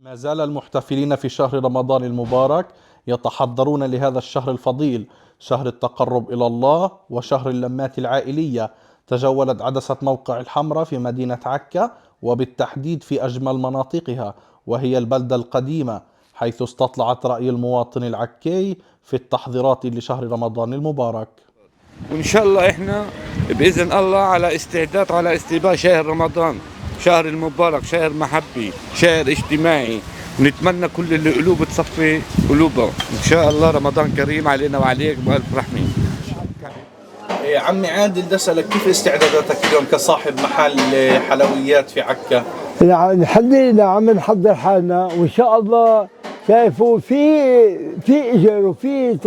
ما زال المحتفلين في شهر رمضان المبارك يتحضرون لهذا الشهر الفضيل، شهر التقرب إلى الله وشهر اللمات العائلية. تجولت عدسة موقع الحمراء في مدينة عكا، وبالتحديد في أجمل مناطقها، وهي البلدة القديمة، حيث استطلعت رأي المواطن العكي في التحضيرات لشهر رمضان المبارك. وإن شاء الله إحنا بإذن الله على استعداد على استقبال شهر رمضان، شهر المبارك، شهر محبي، شهر اجتماعي، ونتمنى كل القلوب تصفي قلوبها. إن شاء الله رمضان كريم علينا وعليك بألف رحمة. عمي عادل، بدي أسألك كيف استعداداتك اليوم كصاحب محل حلويات في عكا؟ الحمد لله عم نحضر حالنا، وإن شاء الله شايفوا في إجر وفي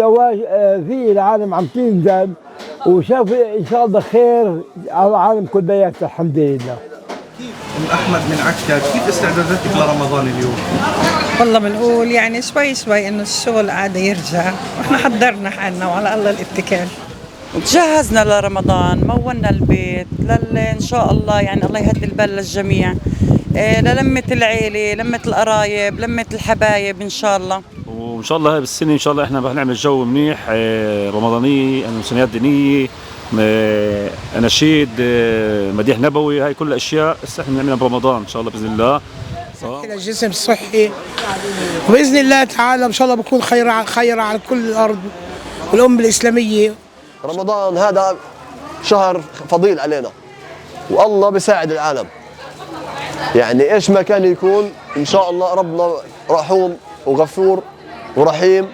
في العالم عم تنزل، وشافوا إن شاء الله خير على العالم كلياته الحمد لله. أم أحمد من عكا، كيف استعداداتك لرمضان اليوم؟ والله بنقول يعني شوي شوي إنه الشغل قاعد يرجع، وإحنا حضرنا حالنا وعلى الله الاتكال. تجهزنا لرمضان، مولنا البيت إن شاء الله، يعني الله يهدي البال للجميع، للمة العيلة، لمة القرايب، لمة الحبايب إن شاء الله. وإن شاء الله هاي بالسنة إن شاء الله إحنا بنعمل جو منيح، رمضانية، مسنيات دينية، أناشيد، مديح نبوي، هاي كل الأشياء إحنا بنعملها برمضان إن شاء الله بإذن الله. الجسم صحي، وبإذن الله تعالى إن شاء الله بكون خير على كل الأرض والأمة الإسلامية. رمضان هذا شهر فضيل علينا، والله بيساعد العالم، يعني ايش ما كان يكون ان شاء الله ربنا رحوم وغفور ورحيم،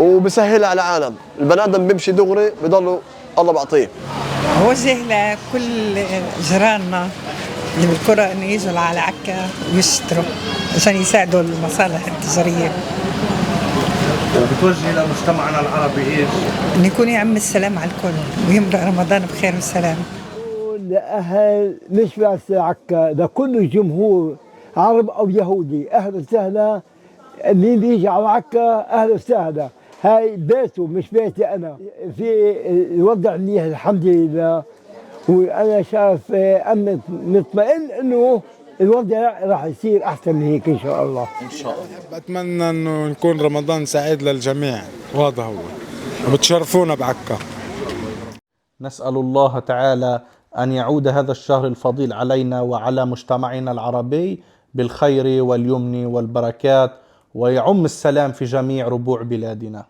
وبسهلها على العالم. البني ادم بيمشي دغري بضله الله بعطيه. وجه لكل جيراننا اللي بالقرى انه يجوا على عكا ويشتروا عشان يساعدوا المصالح التجاريه. وبتوجهي لمجتمعنا العربي ايش؟ انه يكون يعم السلام على الكل ويمرق رمضان بخير وسلام. لأهل مش بس عكا، ده كل الجمهور عرب أو يهودي، أهلا وسهلا. مين بيجي على عكا أهلا وسهلا، هاي بيته مش بيتي أنا. في الوضع منيح الحمد لله، وأنا شايف مطمئن إنه الوضع راح يصير أحسن من هيك إن شاء الله. إن شاء الله. بتمنى إنه يكون رمضان سعيد للجميع، وهذا هو، وبتشرفونا بعكا. نسأل الله تعالى أن يعود هذا الشهر الفضيل علينا وعلى مجتمعنا العربي بالخير واليمن والبركات، ويعم السلام في جميع ربوع بلادنا.